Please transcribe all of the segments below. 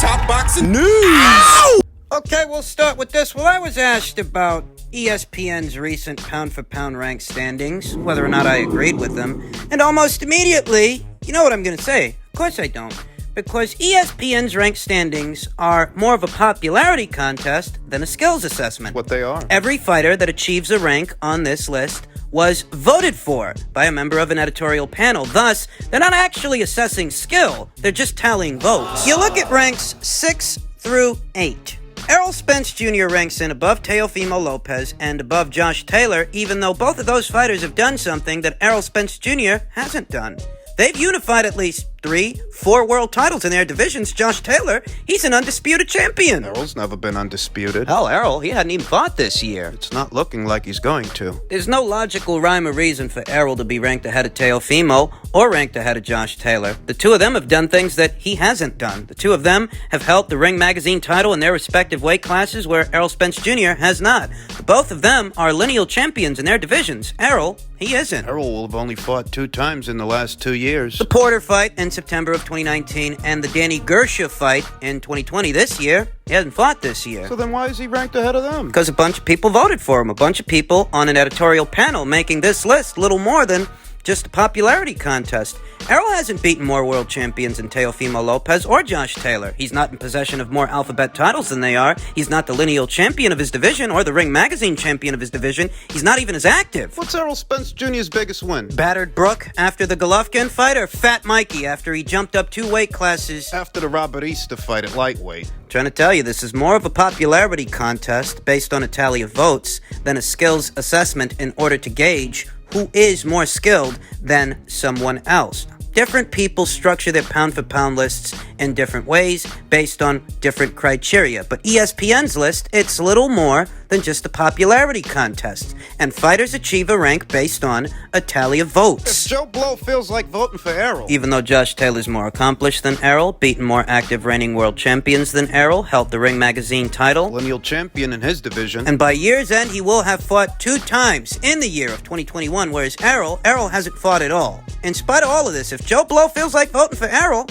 Top boxing news. Ow! Okay, we'll start with this. Well, I was asked about ESPN's recent pound-for-pound rank standings, whether or not I agreed with them, and almost immediately, you know what I'm going to say. Of course I don't. Because ESPN's rank standings are more of a popularity contest than a skills assessment. What they are. Every fighter that achieves a rank on this list was voted for by a member of an editorial panel. Thus, they're not actually assessing skill, they're just tallying votes. You look at ranks 6 through 8. Errol Spence Jr. ranks in above Teofimo Lopez and above Josh Taylor, even though both of those fighters have done something that Errol Spence Jr. hasn't done. They've unified at least 3-4 world titles in their divisions. Josh Taylor, he's an undisputed champion. Errol's never been undisputed. Hell, Errol, he hadn't even fought this year. It's not looking like he's going to. There's no logical rhyme or reason for Errol to be ranked ahead of Teofimo or ranked ahead of Josh Taylor. The two of them have done things that he hasn't done. The two of them have held the Ring Magazine title in their respective weight classes where Errol Spence Jr. has not. Both of them are lineal champions in their divisions. Errol, he isn't. Errol will have only fought 2 times in the last 2 years. The Porter fight in September of 2019 and the Danny Gersha fight in 2020 this year. He hasn't fought this year. So then why is he ranked ahead of them? Because a bunch of people voted for him. A bunch of people on an editorial panel making this list little more than just a popularity contest. Errol hasn't beaten more world champions than Teofimo Lopez or Josh Taylor. He's not in possession of more alphabet titles than they are. He's not the lineal champion of his division or the Ring Magazine champion of his division. He's not even as active. What's Errol Spence Jr.'s biggest win? Battered Brook after the Golovkin fight, or Fat Mikey after he jumped up 2 weight classes? After the Robert Easter fight at lightweight. Trying to tell you, this is more of a popularity contest based on a tally of votes than a skills assessment in order to gauge who is more skilled than someone else. Different people structure their pound-for-pound lists in different ways based on different criteria. But ESPN's list, it's little more than just a popularity contest. And fighters achieve a rank based on a tally of votes. If Joe Blow feels like voting for Errol. Even though Josh Taylor's more accomplished than Errol, beaten more active reigning world champions than Errol, held the Ring Magazine title, lineal champion in his division. And by year's end, he will have fought 2 times in the year of 2021, whereas Errol hasn't fought at all. In spite of all of this, if Joe Blow feels like voting for Errol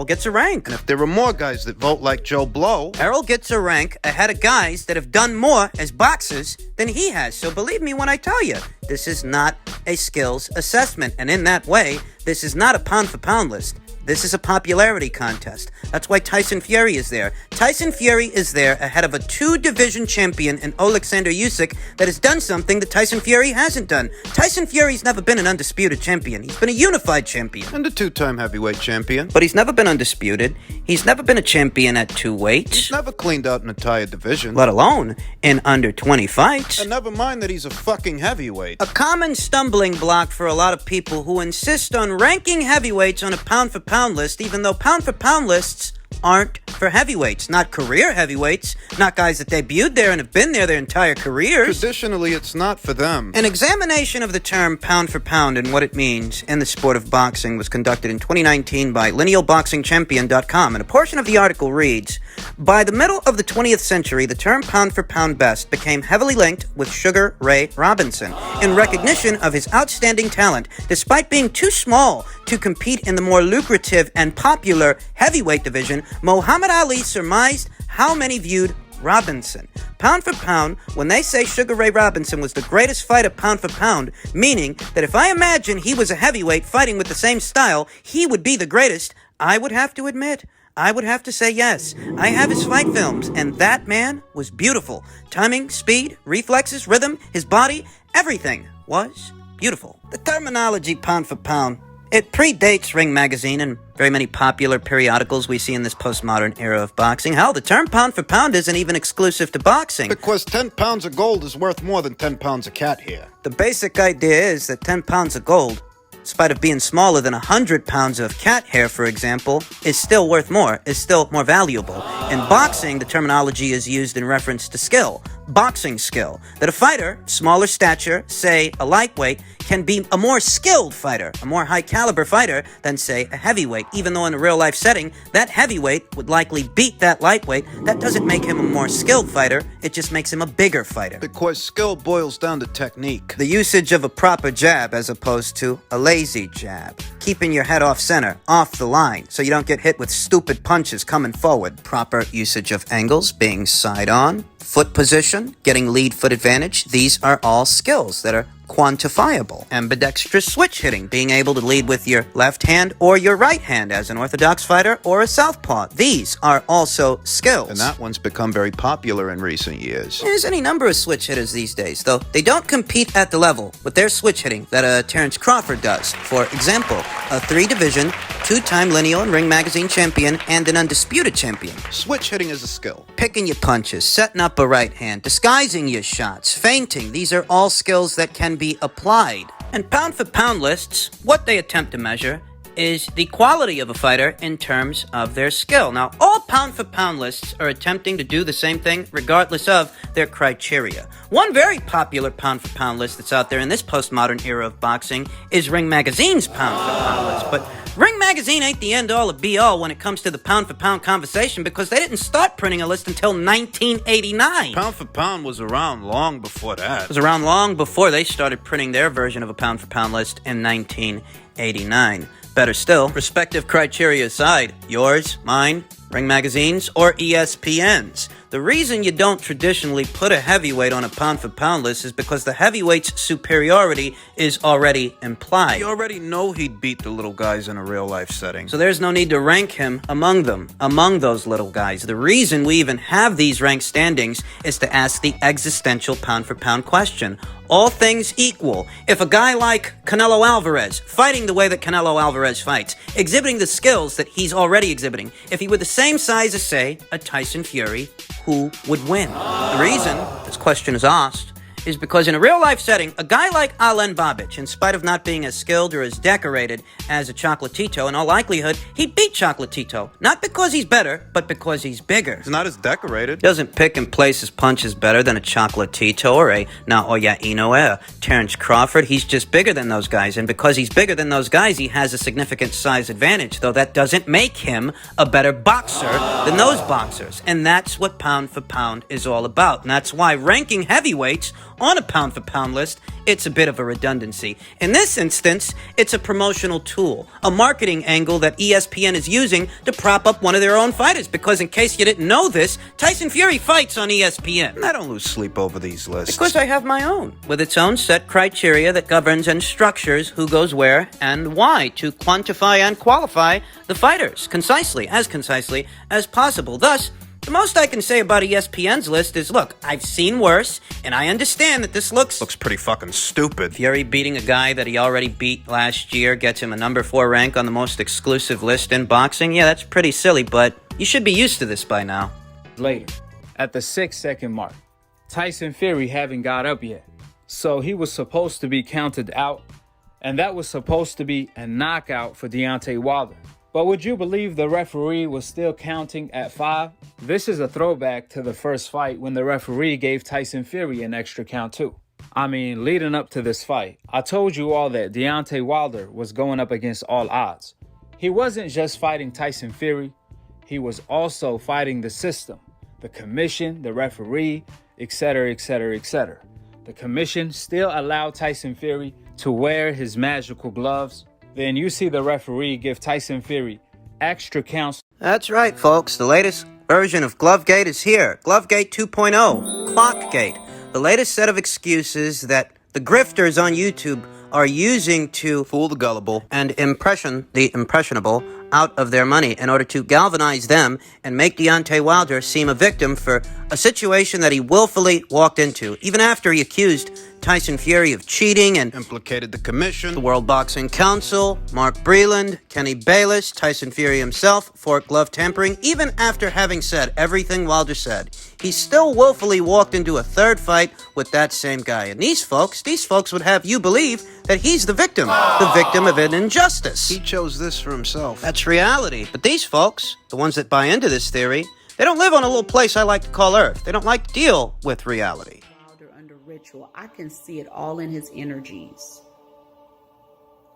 gets a rank. And if there are more guys that vote like Joe Blow, Errol gets a rank ahead of guys that have done more as boxers than he has. So believe me when I tell you, this is not a skills assessment. And in that way, this is not a pound-for-pound list. This is a popularity contest. That's why Tyson Fury is there. Tyson Fury is there ahead of a 2-division champion in Alexander Usyk that has done something that Tyson Fury hasn't done. Tyson Fury's never been an undisputed champion. He's been a unified champion. And a 2-time heavyweight champion. But he's never been undisputed. He's never been a champion at 2 weights. He's never cleaned out an entire division. Let alone in under 20 fights. And never mind that he's a fucking heavyweight. A common stumbling block for a lot of people who insist on ranking heavyweights on a pound-for-pound list, even though pound-for-pound lists aren't for heavyweights, not career heavyweights, not guys that debuted there and have been there their entire careers. Traditionally, it's not for them. An examination of the term pound for pound and what it means in the sport of boxing was conducted in 2019 by linealboxingchampion.com, and a portion of the article reads, by the middle of the 20th century, the term pound for pound best became heavily linked with Sugar Ray Robinson in recognition of his outstanding talent, despite being too small to compete in the more lucrative and popular heavyweight division. Muhammad Ali surmised how many viewed Robinson. Pound for pound, when they say Sugar Ray Robinson was the greatest fighter pound for pound, meaning that if I imagine he was a heavyweight fighting with the same style, he would be the greatest, I would have to admit, I would have to say yes. I have his fight films, and that man was beautiful. Timing, speed, reflexes, rhythm, his body, everything was beautiful. The terminology pound for pound, it predates Ring Magazine and very many popular periodicals we see in this postmodern era of boxing. Hell, the term pound for pound isn't even exclusive to boxing. Because 10 pounds of gold is worth more than 10 pounds of cat hair. The basic idea is that 10 pounds of gold, in spite of being smaller than 100 pounds of cat hair, for example, is still worth more, is still more valuable. In boxing, the terminology is used in reference to skill, boxing skill. That a fighter, smaller stature, say a lightweight, can be a more skilled fighter, a more high-caliber fighter than, say, a heavyweight. Even though in a real-life setting, that heavyweight would likely beat that lightweight, that doesn't make him a more skilled fighter. It just makes him a bigger fighter. Because skill boils down to technique. The usage of a proper jab as opposed to a lazy jab. Keeping your head off center, off the line, so you don't get hit with stupid punches coming forward. Proper usage of angles, being side on. Foot position, getting lead foot advantage. These are all skills that are quantifiable. Ambidextrous switch hitting, being able to lead with your left hand or your right hand as an orthodox fighter or a southpaw. These are also skills. And that one's become very popular in recent years. There's any number of switch hitters these days, though they don't compete at the level with their switch hitting that Terrence Crawford does. For example, a 3-division, 2-time lineal and ring magazine champion and an undisputed champion. Switch hitting is a skill. Picking your punches, setting up a right hand, disguising your shots, feinting, these are all skills that can be applied. And pound-for-pound lists, what they attempt to measure is the quality of a fighter in terms of their skill. Now, all pound-for-pound lists are attempting to do the same thing regardless of their criteria. One very popular pound-for-pound list that's out there in this postmodern era of boxing is Ring Magazine's pound-for-pound list. But Ring Magazine ain't the end-all or be-all when it comes to the pound-for-pound conversation because they didn't start printing a list until 1989. Pound for pound was around long before that. It was around long before they started printing their version of a pound-for-pound list in 1989. Better still, respective criteria aside, yours, mine, Ring Magazine's, or ESPN's. The reason you don't traditionally put a heavyweight on a pound-for-pound list is because the heavyweight's superiority is already implied. You already know he'd beat the little guys in a real-life setting. So there's no need to rank him among them, among those little guys. The reason we even have these ranked standings is to ask the existential pound-for-pound question. All things equal, if a guy like Canelo Alvarez, fighting the way that Canelo Alvarez fights, exhibiting the skills that he's already exhibiting, if he were the same size as, say, a Tyson Fury, who would win? The reason this question is asked is because in a real-life setting, a guy like Alen Babic, in spite of not being as skilled or as decorated as a Chocolatito, in all likelihood, he'd beat Chocolatito. Not because he's better, but because he's bigger. He's not as decorated. Doesn't pick and place his punches better than a Chocolatito or a Naoya Inoue, Terrence Crawford. He's just bigger than those guys, and because he's bigger than those guys, he has a significant size advantage, though that doesn't make him a better boxer than those boxers. And that's what pound for pound is all about. And that's why ranking heavyweights on a pound-for-pound list, it's a bit of a redundancy. In this instance, it's a promotional tool, a marketing angle that ESPN is using to prop up one of their own fighters, because in case you didn't know this, Tyson Fury fights on ESPN. I don't lose sleep over these lists. Because I have my own, with its own set criteria that governs and structures who goes where and why to quantify and qualify the fighters concisely as possible. Thus, the most I can say about ESPN's list is, look, I've seen worse, and I understand that this looks pretty fucking stupid. Fury beating a guy that he already beat last year gets him a number 4 rank on the most exclusive list in boxing. Yeah, that's pretty silly, but you should be used to this by now. Later, at the 6-second mark, Tyson Fury haven't got up yet, so he was supposed to be counted out, and that was supposed to be a knockout for Deontay Wilder. But would you believe the referee was still counting at 5? This is a throwback to the first fight when the referee gave Tyson Fury an extra count too. I mean, leading up to this fight, I told you all that Deontay Wilder was going up against all odds. He wasn't just fighting Tyson Fury, he was also fighting the system, the commission, the referee, etc., etc., etc. The commission still allowed Tyson Fury to wear his magical gloves. Then you see the referee give Tyson Fury extra counts. That's right, folks. The latest version of Glovegate is here. Glovegate 2.0. Clockgate. The latest set of excuses that the grifters on YouTube are using to Fool the gullible and impression the impressionable out of their money in order to galvanize them and make Deontay Wilder seem a victim for a situation that he willfully walked into, even after he accused Tyson Fury of cheating and implicated the commission, the World Boxing Council, Mark Breland, Kenny Bayless, Tyson Fury himself, for glove tampering. Even after having said everything Wilder said, he still willfully walked into a third fight with that same guy. And these folks would have you believe that he's the victim of an injustice. He chose this for himself. That's reality. But these folks, the ones that buy into this theory, they don't live on a little place I like to call Earth. They don't like to deal with reality. Under ritual, I can see it all in his energies.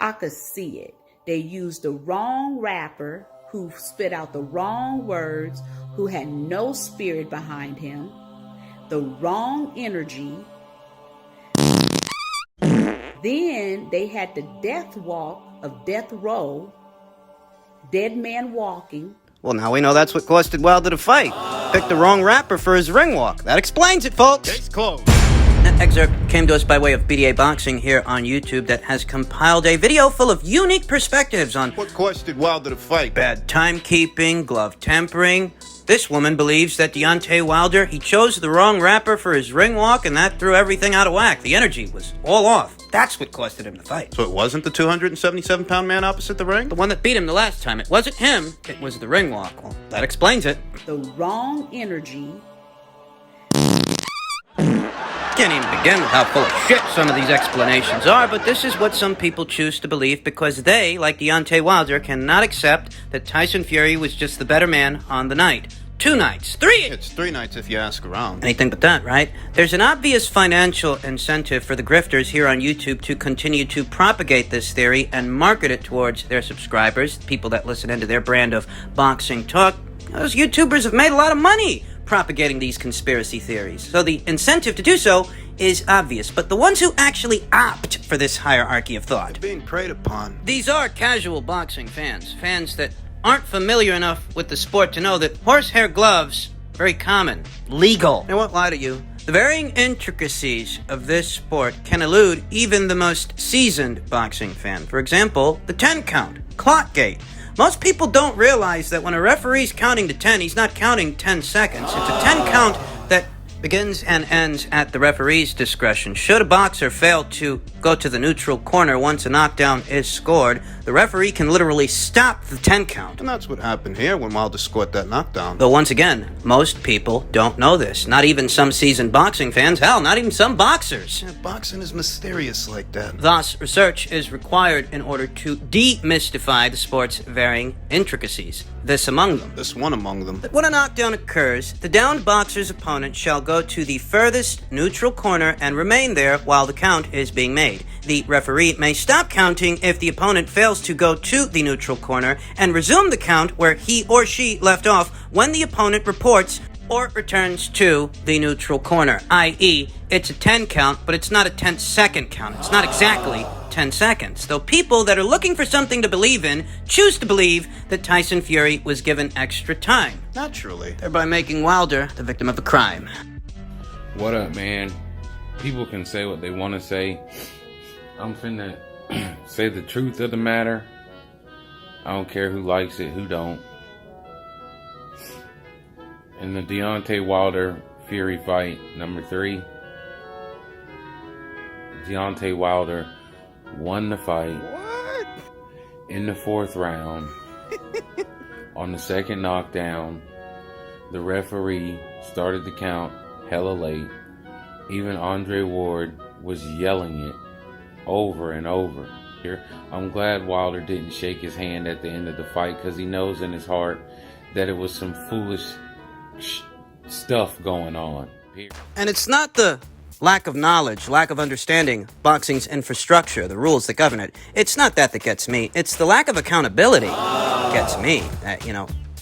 I could see it. They used the wrong rapper who spit out the wrong words, who had no spirit behind him. the wrong energy. Then they had the death walk of death row, dead man walking. Well, now we know that's what costed Wilder the fight. Picked the wrong rapper for his ring walk. That explains it, folks. Case closed. That excerpt came to us by way of BDA Boxing here on YouTube that has compiled a video full of unique perspectives on What costed Wilder the fight? bad timekeeping, glove tempering. This woman believes that Deontay Wilder, he chose the wrong rapper for his ring walk, and that threw everything out of whack. The energy was all off. That's what costed him the fight. So it wasn't the 277-pound man opposite the ring? The one that beat him the last time, it wasn't him, it was the ring walk. Well, that explains it. The wrong energy. Can't even begin with how full of shit some of these explanations are, but this is what some people choose to believe because they, like Deontay Wilder, cannot accept that Tyson Fury was just the better man on the night. 2 nights. 3! It's 3 nights if you ask around. Anything but that, right? There's an obvious financial incentive for the grifters here on YouTube to continue to propagate this theory and market it towards their subscribers, people that listen into their brand of boxing talk. Those YouTubers have made a lot of money propagating these conspiracy theories. So the incentive to do so is obvious, but the ones who actually opt for this hierarchy of thought, Being preyed upon. these are casual boxing fans, fans that aren't familiar enough with the sport to know that horsehair gloves are very common, legal. I won't lie to you. The varying intricacies of this sport can elude even the most seasoned boxing fan. For example, the 10 count, clock gate. Most people don't realize that when a referee's counting to 10, he's not counting 10 seconds. It's a 10 count that begins and ends at the referee's discretion. Should a boxer fail to go to the neutral corner once a knockdown is scored, the referee can literally stop the 10 count. And that's what happened here when Wilder scored that knockdown. Though once again, most people don't know this. Not even some seasoned boxing fans. Hell, not even some boxers. Yeah, boxing is mysterious like that. Thus, research is required in order to demystify the sport's varying intricacies. This among them. This one among them. When a knockdown occurs, the downed boxer's opponent shall go to the furthest neutral corner and remain there while the count is being made. The referee may stop counting if the opponent fails to go to the neutral corner and resume the count where he or she left off when the opponent reports or returns to the neutral corner, i.e., it's a 10 count, but it's not a 10-second count. It's not exactly 10 seconds. Though people that are looking for something to believe in choose to believe that Tyson Fury was given extra time, Naturally. thereby making Wilder the victim of a crime. What up, man? People can say what they want to say. I'm finna say the truth of the matter. I don't care who likes it, who don't. In the Deontay Wilder Fury fight, number 3, Deontay Wilder won the fight. What? In the 4th round. On the 2nd knockdown, the referee started the count hella late. Even Andre Ward was yelling it over and over. I'm glad Wilder didn't shake his hand at the end of the fight because he knows in his heart that it was some foolish stuff going on. And it's not the lack of knowledge, lack of understanding boxing's infrastructure, the rules that govern it. It's not that gets me. It's the lack of accountability that gets me.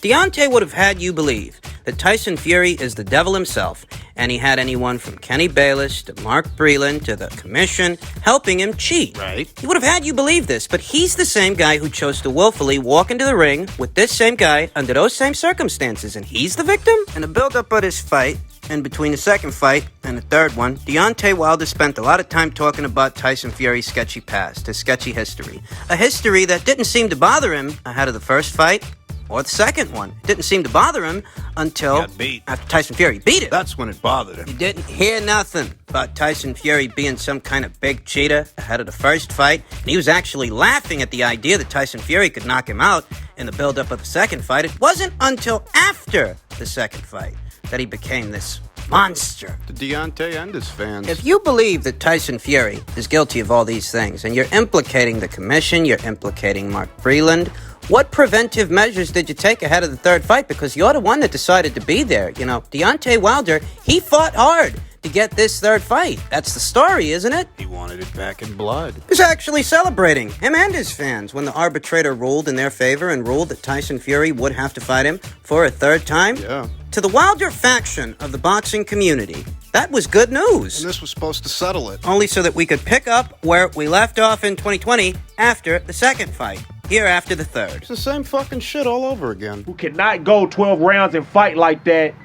Deontay would have had you believe that Tyson Fury is the devil himself, and he had anyone from Kenny Bayless to Mark Breland to the commission helping him cheat. Right. He would have had you believe this, but he's the same guy who chose to willfully walk into the ring with this same guy under those same circumstances, and he's the victim? In the build-up of this fight, in between the second fight and the third one, Deontay Wilder spent a lot of time talking about Tyson Fury's sketchy past, his sketchy history. A history that didn't seem to bother him ahead of the first fight or the second one. It didn't seem to bother him until Got beat. after Tyson Fury beat him. That's when it bothered him. You didn't hear nothing about Tyson Fury being some kind of big cheater ahead of the first fight, and he was actually laughing at the idea that Tyson Fury could knock him out in the build-up of the second fight. It wasn't until after the second fight that he became this monster. The Deontay and his fans. If you believe that Tyson Fury is guilty of all these things, and you're implicating the commission, you're implicating Mark Breland, what preventive measures did you take ahead of the third fight? Because you're the one that decided to be there. You know, Deontay Wilder, he fought hard to get this third fight. That's the story, isn't it? He wanted it back in blood. He's actually celebrating, him and his fans, when the arbitrator ruled in their favor and ruled that Tyson Fury would have to fight him for a third time. Yeah. To the Wilder faction of the boxing community, that was good news. And this was supposed to settle it. Only so that we could pick up where we left off in 2020 after the second fight, here after the third. It's the same fucking shit all over again. Who cannot go 12 rounds and fight like that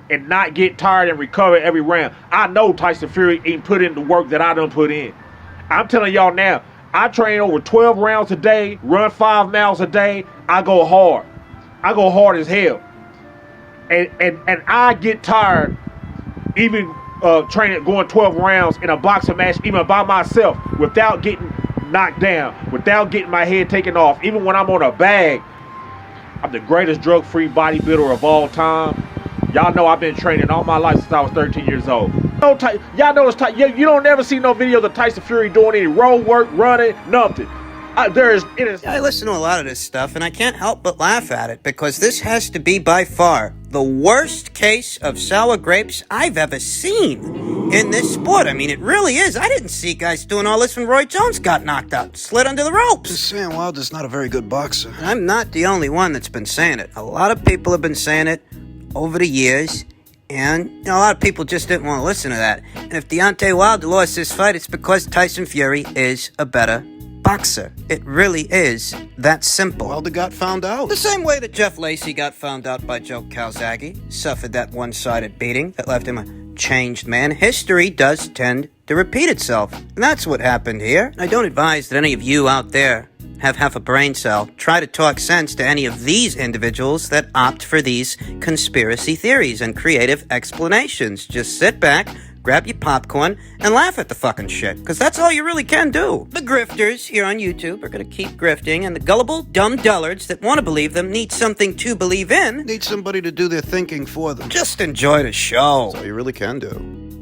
and not get tired and recover every round. I know Tyson Fury ain't put in the work that I done put in. I'm telling y'all now, I train over 12 rounds a day, run 5 miles a day. I go hard. I go hard as hell. And I get tired even training, going 12 rounds in a boxing match, even by myself, without getting knocked down, without getting my head taken off. Even when I'm on a bag, I'm the greatest drug-free bodybuilder of all time. Y'all know I've been training all my life since I was 13 years old. Y'all know you don't never see no videos of Tyson Fury doing any road work, running, nothing. I listen to a lot of this stuff, and I can't help but laugh at it, because this has to be by far the worst case of sour grapes I've ever seen in this sport. I mean, it really is. I didn't see guys doing all this when Roy Jones got knocked out, slid under the ropes. Just saying, Wilder's not a very good boxer. I'm not the only one that's been saying it. A lot of people have been saying it over the years, and a lot of people just didn't want to listen to that. And if Deontay Wilder lost this fight, it's because Tyson Fury is a better boxer. It really is that simple. Wilder got found out. The same way that Jeff Lacey got found out by Joe Calzaghe, suffered that one-sided beating that left him a changed man. History does tend to repeat itself, and that's what happened here. I don't advise that any of you out there have half a brain cell try to talk sense to any of these individuals that opt for these conspiracy theories and creative explanations. Just sit back, grab your popcorn, and laugh at the fucking shit, because that's all you really can do. The grifters here on YouTube are going to keep grifting, and the gullible, dumb dullards that want to believe them need something to believe in. Need somebody to do their thinking for them. Just enjoy the show. That's all you really can do.